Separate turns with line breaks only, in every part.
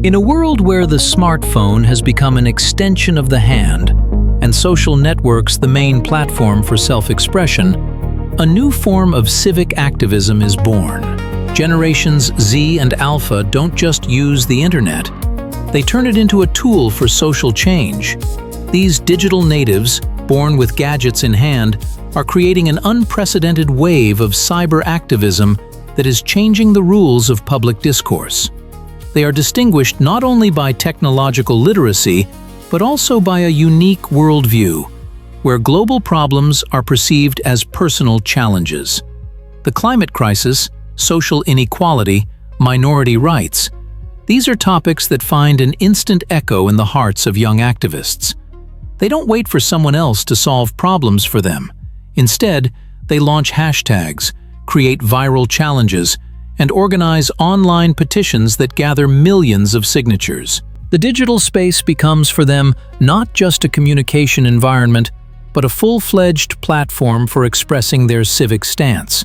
In a world where the smartphone has become an extension of the hand and social networks the main platform for self-expression, a new form of civic activism is born. Generations Z and Alpha don't just use the internet, they turn it into a tool for social change. These digital natives, born with gadgets in hand, are creating an unprecedented wave of cyber activism that is changing the rules of public discourse. They are distinguished not only by technological literacy, but also by a unique worldview, where global problems are perceived as personal challenges. The climate crisis, social inequality, minority rights, these are topics that find an instant echo in the hearts of young activists. They don't wait for someone else to solve problems for them. Instead, they launch hashtags, create viral challenges, and organize online petitions that gather millions of signatures. The digital space becomes for them not just a communication environment, but a full-fledged platform for expressing their civic stance.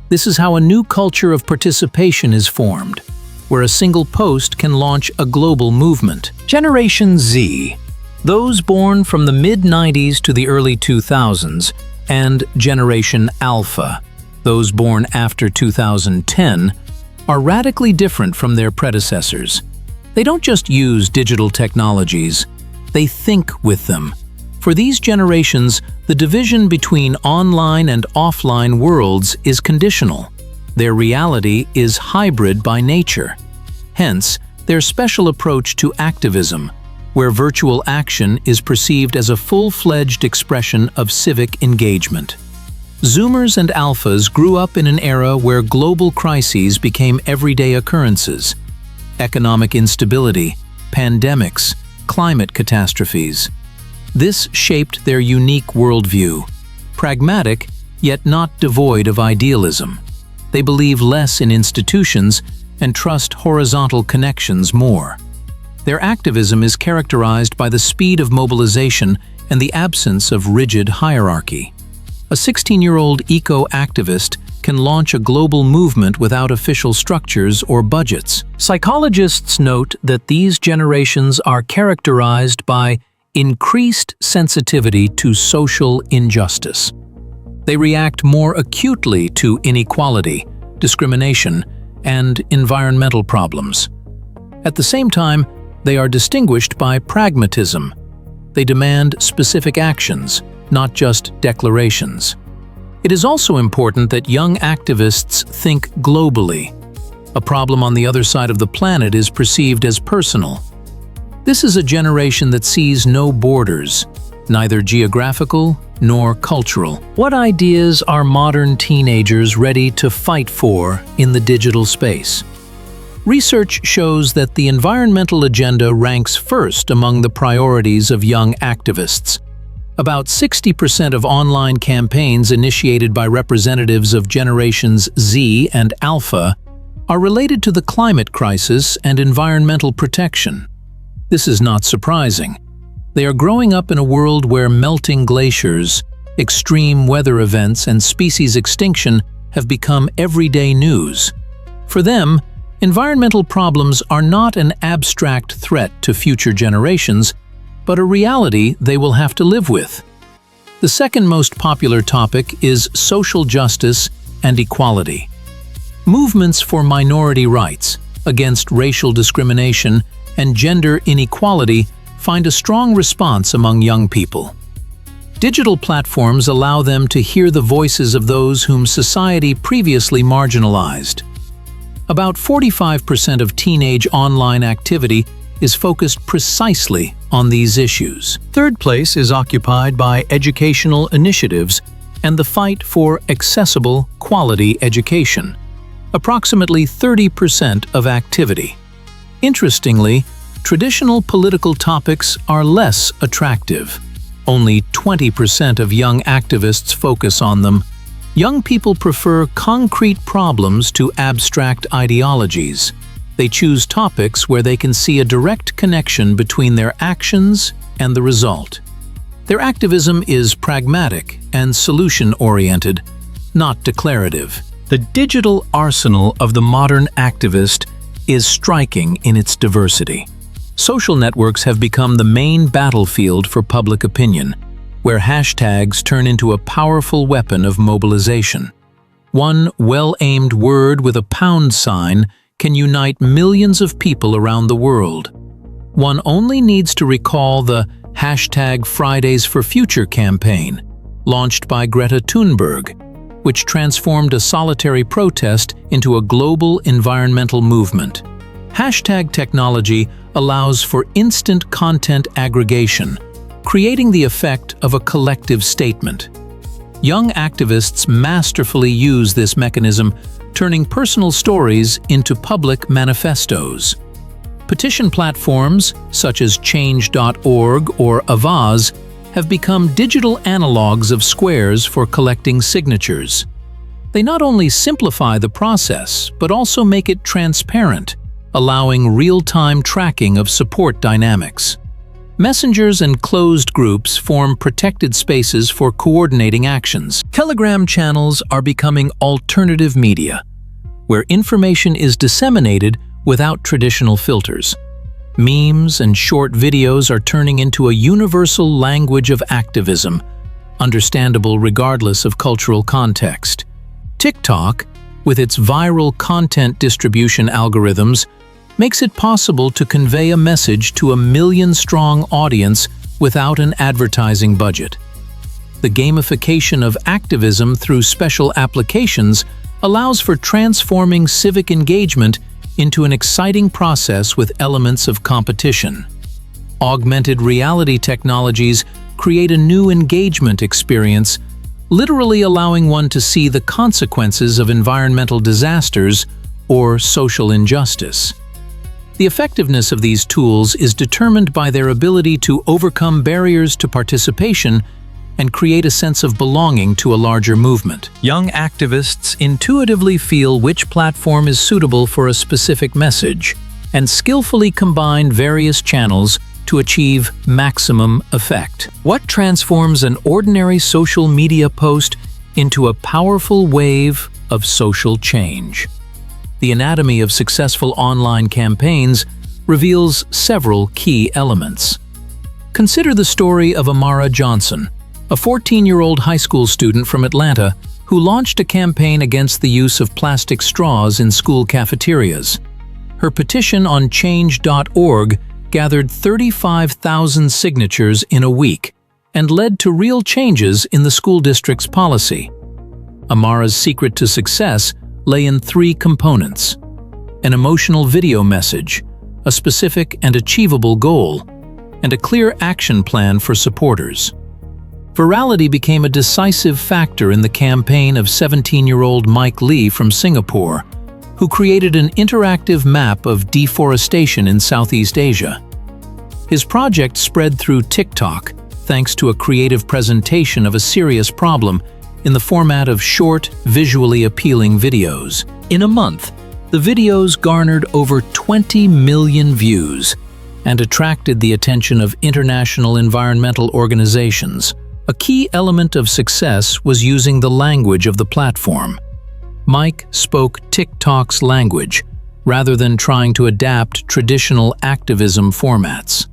This is how a new culture of participation is formed, where a single post can launch a global movement. Generation Z, those born from the mid-90s to the early 2000s, and Generation Alpha, those born after 2010, are radically different from their predecessors. They don't just use digital technologies, they think with them. For these generations, the division between online and offline worlds is conditional. Their reality is hybrid by nature. Hence, their special approach to activism, where virtual action is perceived as a full-fledged expression of civic engagement. Zoomers and Alphas grew up in an era where global crises became everyday occurrences. Economic instability, pandemics, climate catastrophes. This shaped their unique worldview, pragmatic yet not devoid of idealism. They believe less in institutions and trust horizontal connections more. Their activism is characterized by the speed of mobilization and the absence of rigid hierarchy. A 16-year-old eco-activist can launch a global movement without official structures or budgets. Psychologists note that these generations are characterized by increased sensitivity to social injustice. They react more acutely to inequality, discrimination, and environmental problems. At the same time, they are distinguished by pragmatism. They demand specific actions, not just declarations. It is also important that young activists think globally. A problem on the other side of the planet is perceived as personal. This is a generation that sees no borders, neither geographical nor cultural. What ideas are modern teenagers ready to fight for in the digital space? Research shows that the environmental agenda ranks first among the priorities of young activists. About 60% of online campaigns initiated by representatives of generations Z and Alpha are related to the climate crisis and environmental protection. This is not surprising. They are growing up in a world where melting glaciers, extreme weather events, and species extinction have become everyday news. For them, environmental problems are not an abstract threat to future generations, but a reality they will have to live with. The second most popular topic is social justice and equality. Movements for minority rights, against racial discrimination, and gender inequality find a strong response among young people. Digital platforms allow them to hear the voices of those whom society previously marginalized. About 45% of teenage online activity is focused precisely on these issues. Third place is occupied by educational initiatives and the fight for accessible, quality education. Approximately 30% of activity. Interestingly, traditional political topics are less attractive. Only 20% of young activists focus on them. Young people prefer concrete problems to abstract ideologies. They choose topics where they can see a direct connection between their actions and the result. Their activism is pragmatic and solution-oriented, not declarative. The digital arsenal of the modern activist is striking in its diversity. Social networks have become the main battlefield for public opinion, where hashtags turn into a powerful weapon of mobilization. One well-aimed word with a pound sign can unite millions of people around the world. One only needs to recall the #FridaysForFuture campaign, launched by Greta Thunberg, which transformed a solitary protest into a global environmental movement. Hashtag technology allows for instant content aggregation, creating the effect of a collective statement. Young activists masterfully use this mechanism, turning personal stories into public manifestos. Petition platforms, such as Change.org or Avaz, have become digital analogs of squares for collecting signatures. They not only simplify the process, but also make it transparent, allowing real-time tracking of support dynamics. Messengers and closed groups form protected spaces for coordinating actions. Telegram channels are becoming alternative media, where information is disseminated without traditional filters. Memes and short videos are turning into a universal language of activism, understandable regardless of cultural context. TikTok, with its viral content distribution algorithms, makes it possible to convey a message to a million-strong audience without an advertising budget. The gamification of activism through special applications allows for transforming civic engagement into an exciting process with elements of competition. Augmented reality technologies create a new engagement experience, literally allowing one to see the consequences of environmental disasters or social injustice. The effectiveness of these tools is determined by their ability to overcome barriers to participation and create a sense of belonging to a larger movement. Young activists intuitively feel which platform is suitable for a specific message and skillfully combine various channels to achieve maximum effect. What transforms an ordinary social media post into a powerful wave of social change? The anatomy of successful online campaigns reveals several key elements. Consider the story of Amara Johnson, a 14-year-old high school student from Atlanta who launched a campaign against the use of plastic straws in school cafeterias. Her petition on Change.org gathered 35,000 signatures in a week and led to real changes in the school district's policy. Amara's secret to success lay in three components: an emotional video message, a specific and achievable goal, and a clear action plan for supporters. Virality became a decisive factor in the campaign of 17-year-old Mike Lee from Singapore, who created an interactive map of deforestation in Southeast Asia. His project spread through TikTok thanks to a creative presentation of a serious problem in the format of short, visually appealing videos. In a month, the videos garnered over 20 million views and attracted the attention of international environmental organizations. A key element of success was using the language of the platform. Mike spoke TikTok's language, rather than trying to adapt traditional activism formats.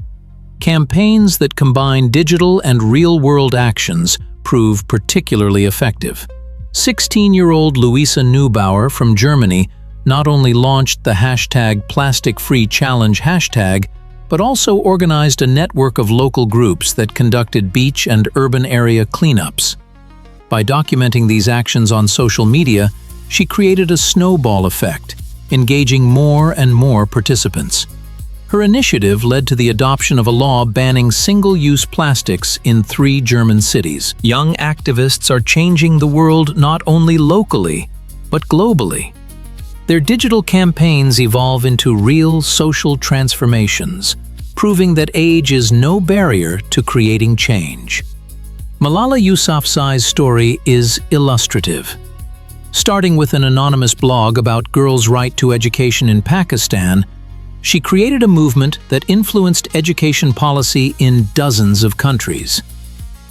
Campaigns that combine digital and real-world actions prove particularly effective. 16-year-old Luisa Neubauer from Germany not only launched the #PlasticFreeChallenge hashtag, but also organized a network of local groups that conducted beach and urban area cleanups. By documenting these actions on social media, she created a snowball effect, engaging more and more participants. Her initiative led to the adoption of a law banning single-use plastics in 3 German cities. Young activists are changing the world not only locally, but globally. Their digital campaigns evolve into real social transformations, proving that age is no barrier to creating change. Malala Yousafzai's story is illustrative. Starting with an anonymous blog about girls' right to education in Pakistan, she created a movement that influenced education policy in dozens of countries.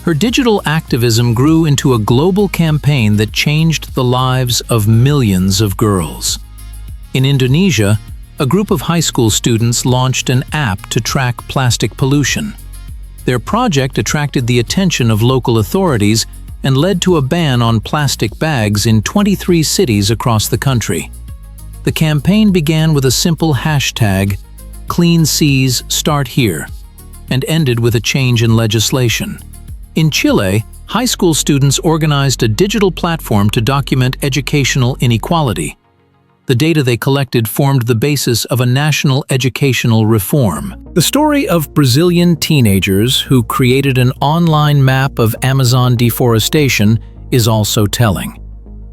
Her digital activism grew into a global campaign that changed the lives of millions of girls. In Indonesia, a group of high school students launched an app to track plastic pollution. Their project attracted the attention of local authorities and led to a ban on plastic bags in 23 cities across the country. The campaign began with a simple hashtag, "Clean Seas Start Here," and ended with a change in legislation. In Chile, high school students organized a digital platform to document educational inequality. The data they collected formed the basis of a national educational reform. The story of Brazilian teenagers who created an online map of Amazon deforestation is also telling.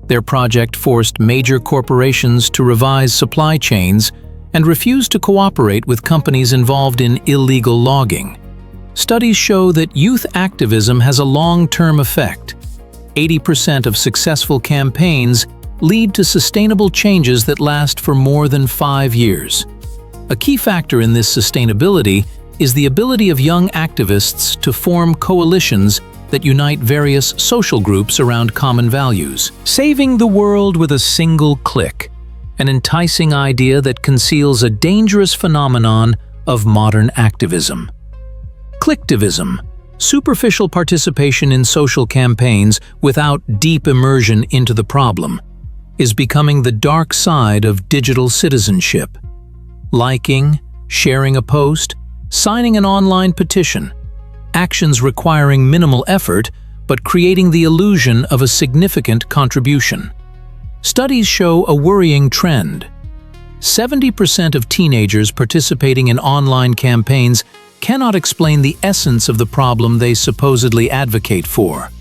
Their project forced major corporations to revise supply chains and refused to cooperate with companies involved in illegal logging. Studies show that youth activism has a long-term effect. 80% of successful campaigns lead to sustainable changes that last for more than 5 years. A key factor in this sustainability is the ability of young activists to form coalitions that unite various social groups around common values. Saving the world with a single click, an enticing idea that conceals a dangerous phenomenon of modern activism. Clicktivism, superficial participation in social campaigns without deep immersion into the problem, is becoming the dark side of digital citizenship. Liking, sharing a post, signing an online petition, actions requiring minimal effort but creating the illusion of a significant contribution. Studies show a worrying trend. 70% of teenagers participating in online campaigns cannot explain the essence of the problem they supposedly advocate for.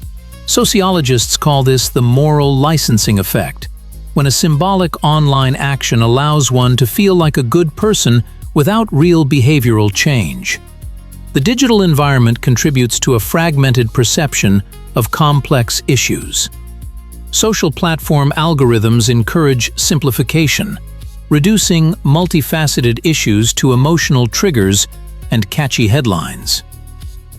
Sociologists call this the moral licensing effect, when a symbolic online action allows one to feel like a good person without real behavioral change. The digital environment contributes to a fragmented perception of complex issues. Social platform algorithms encourage simplification, reducing multifaceted issues to emotional triggers and catchy headlines.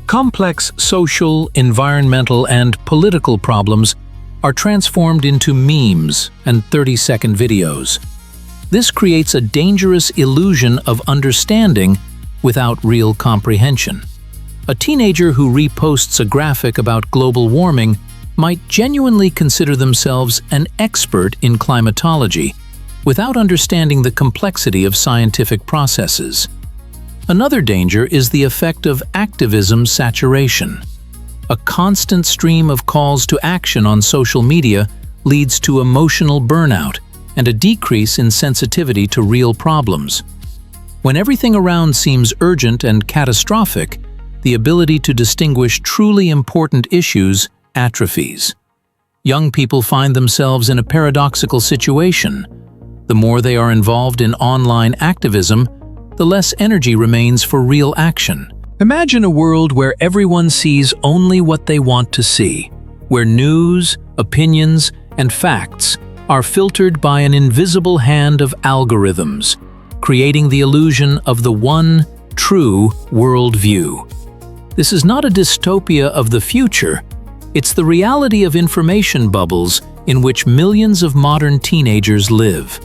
Complex social, environmental, and political problems are transformed into memes and 30-second videos. This creates a dangerous illusion of understanding without real comprehension. A teenager who reposts a graphic about global warming might genuinely consider themselves an expert in climatology without understanding the complexity of scientific processes. Another danger is the effect of activism saturation. A constant stream of calls to action on social media leads to emotional burnout and a decrease in sensitivity to real problems. When everything around seems urgent and catastrophic, the ability to distinguish truly important issues atrophies. Young people find themselves in a paradoxical situation. The more they are involved in online activism, the less energy remains for real action. Imagine a world where everyone sees only what they want to see, where news, opinions, and facts are filtered by an invisible hand of algorithms, creating the illusion of the one true worldview. This is not a dystopia of the future, it's the reality of information bubbles in which millions of modern teenagers live.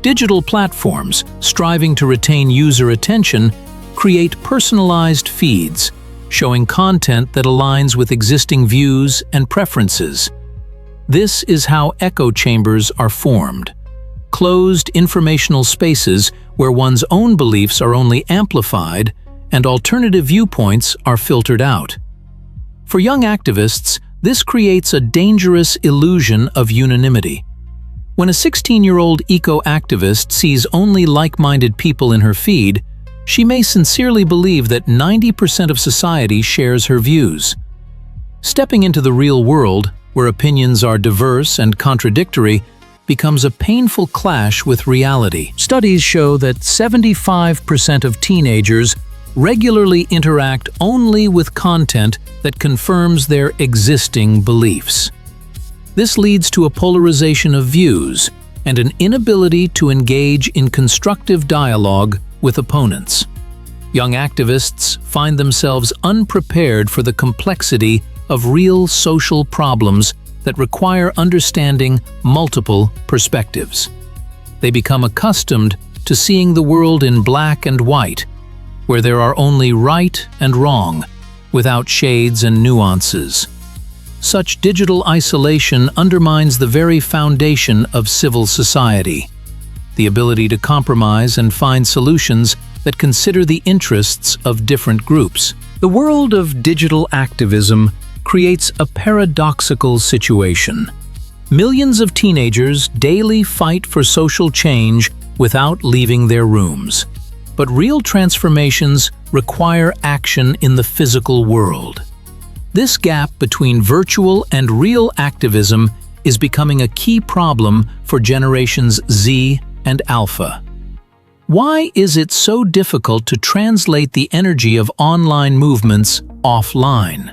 Digital platforms, striving to retain user attention, create personalized feeds, showing content that aligns with existing views and preferences. This is how echo chambers are formed. Closed informational spaces where one's own beliefs are only amplified and alternative viewpoints are filtered out. For young activists, this creates a dangerous illusion of unanimity. When a 16-year-old eco-activist sees only like-minded people in her feed, she may sincerely believe that 90% of society shares her views. Stepping into the real world, where opinions are diverse and contradictory, becomes a painful clash with reality. Studies show that 75% of teenagers regularly interact only with content that confirms their existing beliefs. This leads to a polarization of views and an inability to engage in constructive dialogue with opponents. Young activists find themselves unprepared for the complexity of real social problems that require understanding multiple perspectives. They become accustomed to seeing the world in black and white, where there are only right and wrong, without shades and nuances. Such digital isolation undermines the very foundation of civil society, the ability to compromise and find solutions that consider the interests of different groups. The world of digital activism creates a paradoxical situation. Millions of teenagers daily fight for social change without leaving their rooms. But real transformations require action in the physical world. This gap between virtual and real activism is becoming a key problem for generations Z and Alpha. Why is it so difficult to translate the energy of online movements offline?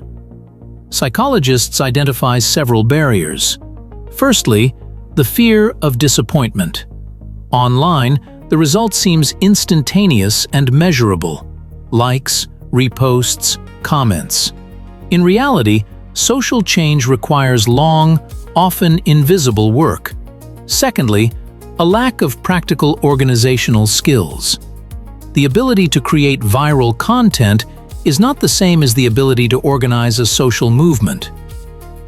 Psychologists identify several barriers. Firstly, the fear of disappointment. Online, the result seems instantaneous and measurable: likes, reposts, comments. In reality, social change requires long, often invisible work. Secondly, a lack of practical organizational skills. The ability to create viral content is not the same as the ability to organize a social movement.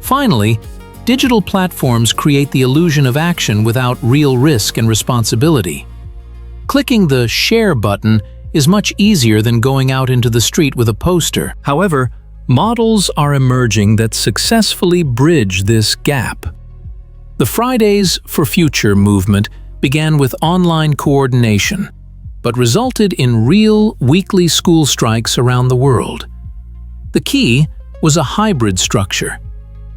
Finally, digital platforms create the illusion of action without real risk and responsibility. Clicking the share button is much easier than going out into the street with a poster. However, models are emerging that successfully bridge this gap. The Fridays for Future movement began with online coordination, but resulted in real weekly school strikes around the world. The key was a hybrid structure.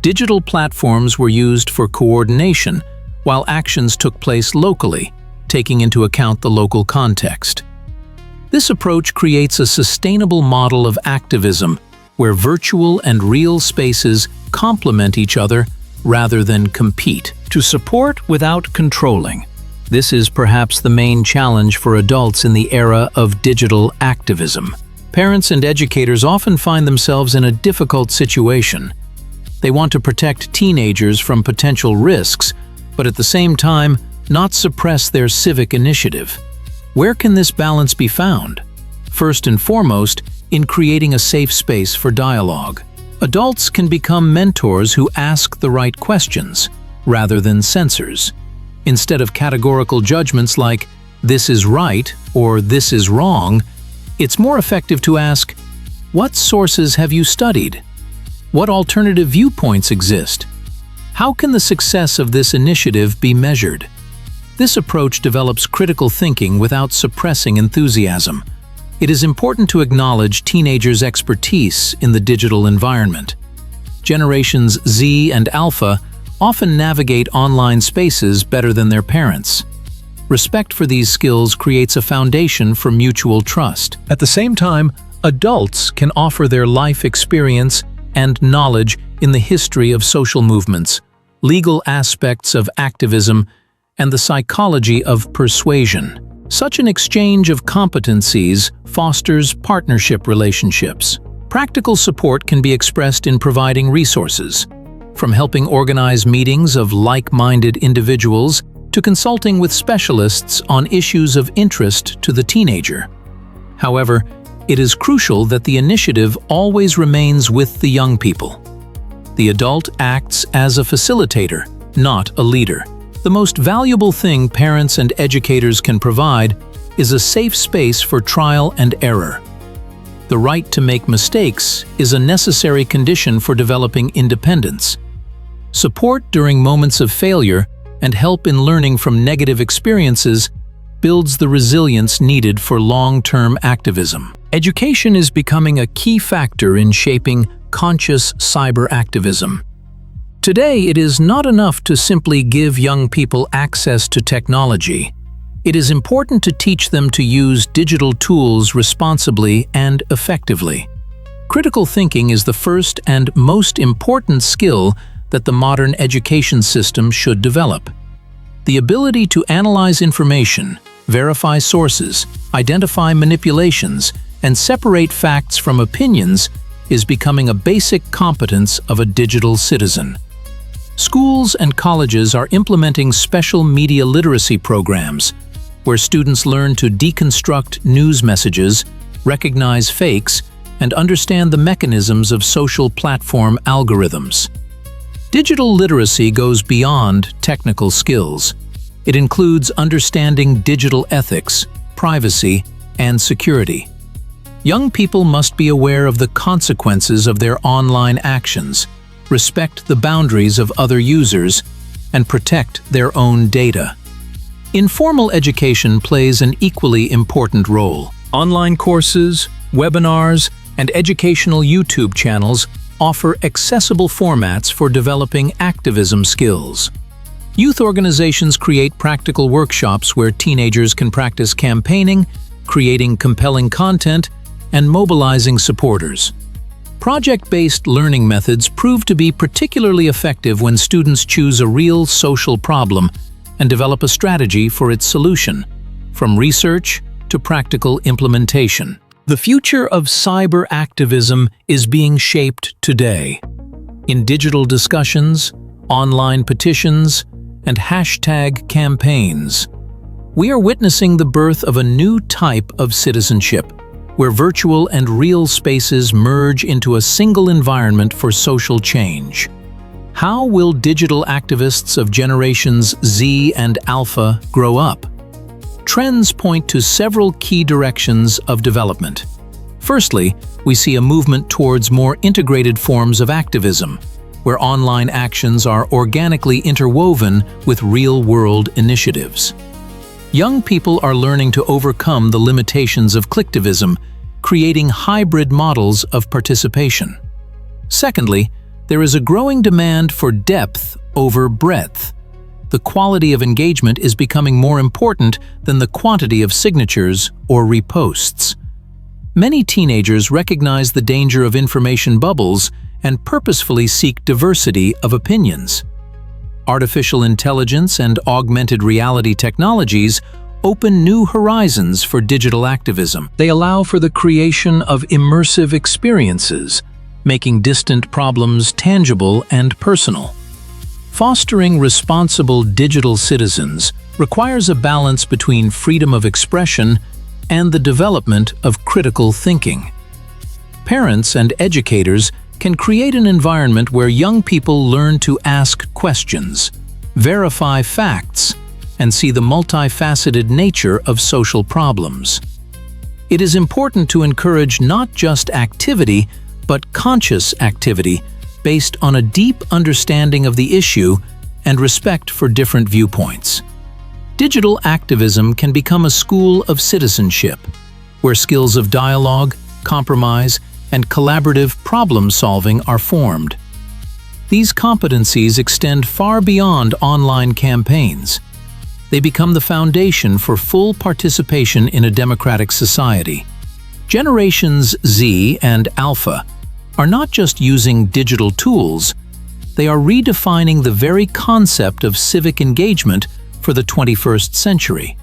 Digital platforms were used for coordination, while actions took place locally, taking into account the local context. This approach creates a sustainable model of activism where virtual and real spaces complement each other rather than compete. To support without controlling. This is perhaps the main challenge for adults in the era of digital activism. Parents and educators often find themselves in a difficult situation. They want to protect teenagers from potential risks, but at the same time, not suppress their civic initiative. Where can this balance be found? First and foremost, in creating a safe space for dialogue. Adults can become mentors who ask the right questions, rather than censors. Instead of categorical judgments like, "this is right" or "this is wrong," it's more effective to ask, "what sources have you studied? What alternative viewpoints exist? How can the success of this initiative be measured?" This approach develops critical thinking without suppressing enthusiasm. It is important to acknowledge teenagers' expertise in the digital environment. Generations Z and Alpha often navigate online spaces better than their parents. Respect for these skills creates a foundation for mutual trust. At the same time, adults can offer their life experience and knowledge in the history of social movements, legal aspects of activism, and the psychology of persuasion. Such an exchange of competencies fosters partnership relationships. Practical support can be expressed in providing resources, from helping organize meetings of like-minded individuals to consulting with specialists on issues of interest to the teenager. However, it is crucial that the initiative always remains with the young people. The adult acts as a facilitator, not a leader. The most valuable thing parents and educators can provide is a safe space for trial and error. The right to make mistakes is a necessary condition for developing independence. Support during moments of failure and help in learning from negative experiences builds the resilience needed for long-term activism. Education is becoming a key factor in shaping conscious cyber activism. Today, it is not enough to simply give young people access to technology. It is important to teach them to use digital tools responsibly and effectively. Critical thinking is the first and most important skill that the modern education system should develop. The ability to analyze information, verify sources, identify manipulations, and separate facts from opinions is becoming a basic competence of a digital citizen. Schools and colleges are implementing special media literacy programs, where students learn to deconstruct news messages, recognize fakes, and understand the mechanisms of social platform algorithms. Digital literacy goes beyond technical skills. It includes understanding digital ethics, privacy, and security. Young people must be aware of the consequences of their online actions, respect the boundaries of other users, and protect their own data. Informal education plays an equally important role. Online courses, webinars, and educational YouTube channels offer accessible formats for developing activism skills. Youth organizations create practical workshops where teenagers can practice campaigning, creating compelling content, and mobilizing supporters. Project-based learning methods prove to be particularly effective when students choose a real social problem and develop a strategy for its solution, from research to practical implementation. The future of cyber activism is being shaped today. In digital discussions, online petitions, and hashtag campaigns, we are witnessing the birth of a new type of citizenship, where virtual and real spaces merge into a single environment for social change. How will digital activists of generations Z and Alpha grow up? Trends point to several key directions of development. Firstly, we see a movement towards more integrated forms of activism, where online actions are organically interwoven with real-world initiatives. Young people are learning to overcome the limitations of clicktivism, creating hybrid models of participation. Secondly, there is a growing demand for depth over breadth. The quality of engagement is becoming more important than the quantity of signatures or reposts. Many teenagers recognize the danger of information bubbles and purposefully seek diversity of opinions. Artificial intelligence and augmented reality technologies open new horizons for digital activism. They allow for the creation of immersive experiences, making distant problems tangible and personal. Fostering responsible digital citizens requires a balance between freedom of expression and the development of critical thinking. Parents and educators can create an environment where young people learn to ask questions, verify facts, and see the multifaceted nature of social problems. It is important to encourage not just activity, but conscious activity based on a deep understanding of the issue and respect for different viewpoints. Digital activism can become a school of citizenship, where skills of dialogue, compromise, and collaborative problem-solving are formed. These competencies extend far beyond online campaigns. They become the foundation for full participation in a democratic society. Generations Z and Alpha are not just using digital tools, they are redefining the very concept of civic engagement for the 21st century.